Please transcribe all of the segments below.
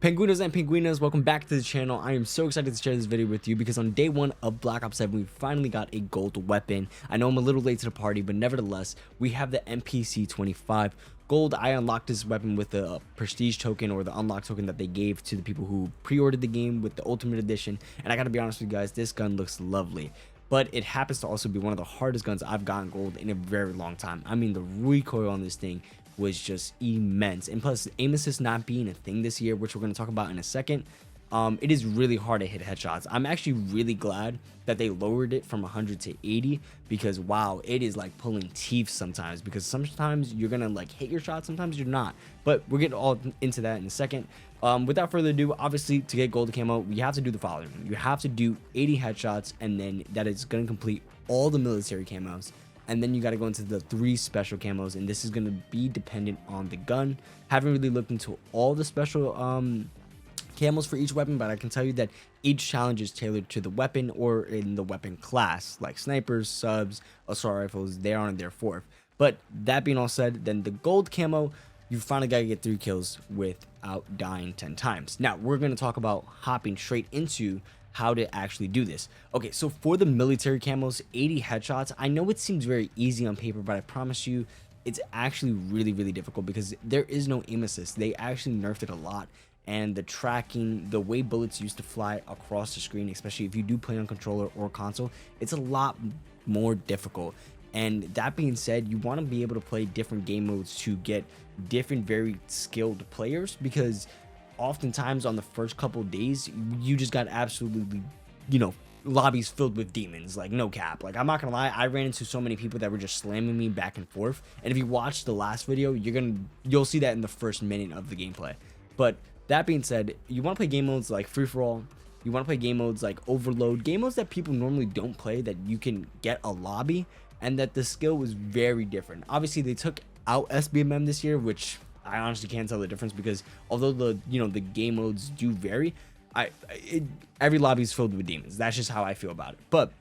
Penguinos and Penguinas, welcome back to the channel. I am so excited to share this video with you because on day one of Black Ops 7, we finally got a gold weapon. I know I'm a little late to the party, but nevertheless, we have the NPC-25 gold. I unlocked this weapon with the prestige token, or the unlock token that they gave to the people who pre-ordered the game with the ultimate edition. And I gotta be honest with you guys, this gun looks lovely. But it happens to also be one of the hardest guns I've gotten gold in a very long time. I mean, the recoil on this thing was just immense, and plus aim assist not being a thing this year, which we're going to talk about in a second, it is really hard to hit headshots. I'm actually really glad that they lowered it from 100 to 80, because wow, it is like pulling teeth sometimes, because sometimes you're gonna like hit your shot, sometimes you're not, but we'll get all into that in a second. Without further ado, obviously to get gold camo, you have to do the following. You have to do 80 headshots, and then that is going to complete all the military camos. And then you got to go into the 3 special camos, and this is going to be dependent on the gun. Haven't really looked into all the special camos for each weapon, but I can tell you that each challenge is tailored to the weapon or in the weapon class, like snipers, subs, assault rifles, they're on their 4th. But that being all said, then the gold camo, you finally got to get 3 kills without dying 10 times. Now we're going to talk about hopping straight into how to actually do this. Okay, so for the military camos, 80 headshots, I know it seems very easy on paper, but I promise you it's actually really difficult, because there is no aim assist. They actually nerfed it a lot, and the tracking, the way bullets used to fly across the screen, especially if you do play on controller or console, it's a lot more difficult. And that being said, you want to be able to play different game modes to get different very skilled players, because oftentimes on the first couple days you just got absolutely, lobbies filled with demons, like no cap. Like, I'm not gonna lie, I ran into so many people that were just slamming me back and forth, and if you watch the last video, you'll see that in the first minute of the gameplay. But that being said, you want to play game modes like free-for-all, you want to play game modes like overload, game modes that people normally don't play, that you can get a lobby and that the skill was very different. Obviously they took out sbmm this year, which I honestly can't tell the difference, because although the game modes do vary, every lobby is filled with demons. That's just how I feel about it. But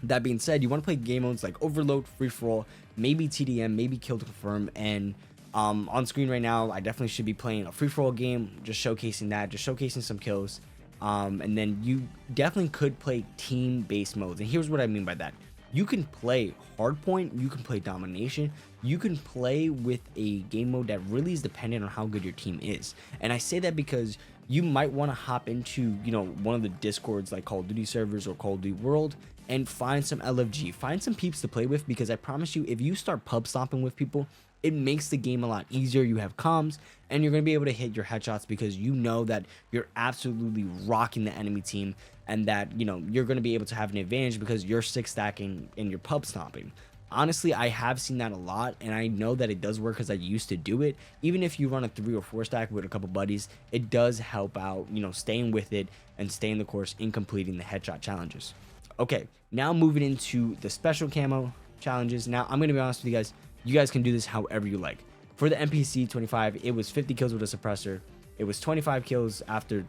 that being said, you want to play game modes like overload, free for all, maybe TDM, maybe kill to confirm. And on screen right now, I definitely should be playing a free for all game, just showcasing that, just showcasing some kills. And then you definitely could play team based modes, and here's what I mean by that. You can play hardpoint, you can play domination, you can play with a game mode that really is dependent on how good your team is. And I say that because you might want to hop into, one of the discords like Call of Duty servers or Call of Duty World, and find some LFG, find some peeps to play with, because I promise you, if you start pub stomping with people, it makes the game a lot easier. You have comms, and you're going to be able to hit your headshots, because you know that you're absolutely rocking the enemy team, and that you're going to be able to have an advantage because you're 6 stacking and you're pub stomping. Honestly, I have seen that a lot, and I know that it does work because I used to do it. Even if you run a 3 or 4 stack with a couple buddies, it does help out, staying with it and staying the course in completing the headshot challenges. Okay, now moving into the special camo challenges. Now I'm going to be honest with you guys. You guys can do this however you like. For the NPC-25, it was 50 kills with a suppressor. It was 25 kills after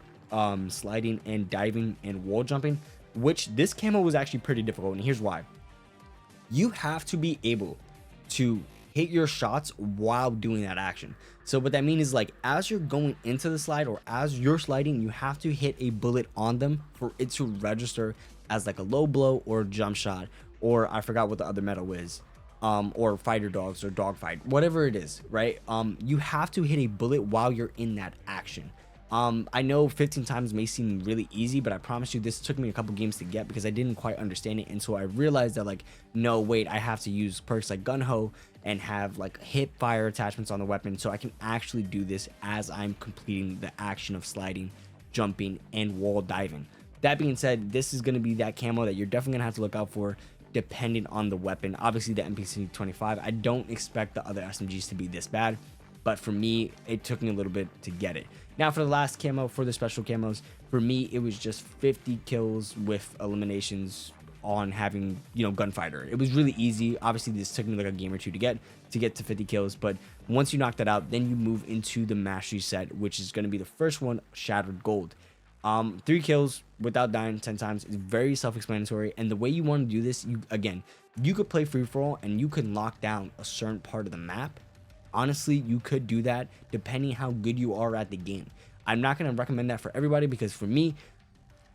sliding and diving and wall jumping, which this camo was actually pretty difficult, and here's why. You have to be able to hit your shots while doing that action. So what that means is, like, as you're going into the slide or as you're sliding, you have to hit a bullet on them for it to register as like a low blow or jump shot, or I forgot what the other meta is. Or fighter dogs or dogfight, whatever it is, right? You have to hit a bullet while you're in that action. I know 15 times may seem really easy, but I promise you this took me a couple games to get, because I didn't quite understand it until I realized that, like, no, wait, I have to use perks like gun ho and have like hip fire attachments on the weapon, so I can actually do this as I'm completing the action of sliding, jumping, and wall diving. That being said, this is going to be that camo that you're definitely going to have to look out for, depending on the weapon. Obviously the NPC-25, I don't expect the other SMGs to be this bad, but for me it took me a little bit to get it. Now for the last camo, for the special camos, for me it was just 50 kills with eliminations on having gunfighter. It was really easy. Obviously this took me like a game or two to get to 50 kills, but once you knock that out, then you move into the mastery set, which is going to be the first one, shattered gold. 3 kills without dying 10 times is very self-explanatory, and the way you want to do this, you could play free-for-all and you could lock down a certain part of the map. Honestly, you could do that depending how good you are at the game. I'm not going to recommend that for everybody, because for me,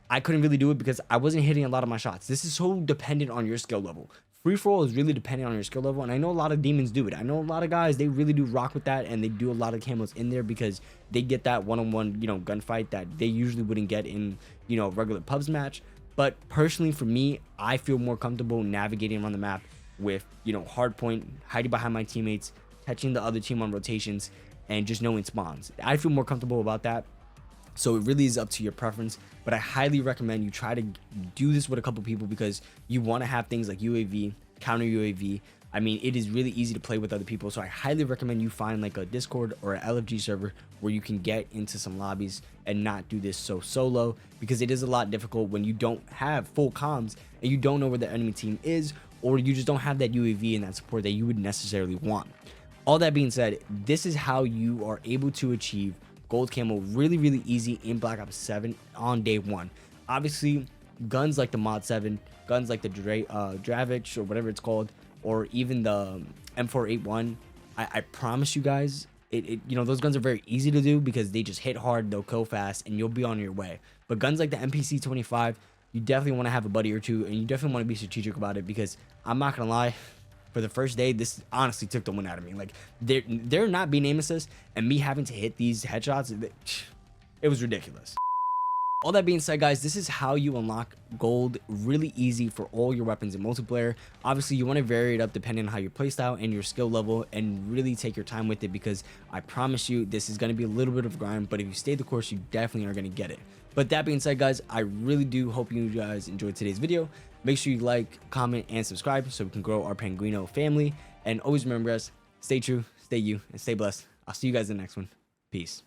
I couldn't really do it because I wasn't hitting a lot of my shots. This is so dependent on your skill level. Free for all is really dependent on your skill level, and I know a lot of demons do it. I know a lot of guys, they really do rock with that, and they do a lot of camos in there because they get that one-on-one, you know, gunfight that they usually wouldn't get in, you know, regular pubs match. But personally, for me, I feel more comfortable navigating around the map with, you know, hard point, hiding behind my teammates, catching the other team on rotations, and just knowing spawns. I feel more comfortable about that. So it really is up to your preference, but I highly recommend you try to do this with a couple people, because you want to have things like UAV, counter UAV. I mean, it is really easy to play with other people, so I highly recommend you find like a Discord or an LFG server where you can get into some lobbies and not do this so solo, because it is a lot difficult when you don't have full comms and you don't know where the enemy team is, or you just don't have that UAV and that support that you would necessarily want. All that being said, this is how you are able to achieve gold camo really easy in Black Ops 7 on day one. Obviously, guns like the Mod 7, guns like the Dravich or whatever it's called, or even the M481, I promise you guys, you know, those guns are very easy to do because they just hit hard, they'll kill fast, and you'll be on your way. But guns like the MPC-25, you definitely want to have a buddy or two, and you definitely want to be strategic about it, because I'm not gonna lie, for the first day, this honestly took the one out of me. Like, they're not being aim assist, and me having to hit these headshots, it was ridiculous. All that being said, guys, this is how you unlock gold really easy for all your weapons in multiplayer. Obviously, you want to vary it up depending on how your playstyle and your skill level, and really take your time with it, because I promise you this is going to be a little bit of a grind, but if you stay the course, you definitely are going to get it. But that being said, guys, I really do hope you guys enjoyed today's video. Make sure you like, comment, and subscribe so we can grow our Penguino family. And always remember, guys, stay true, stay you, and stay blessed. I'll see you guys in the next one. Peace.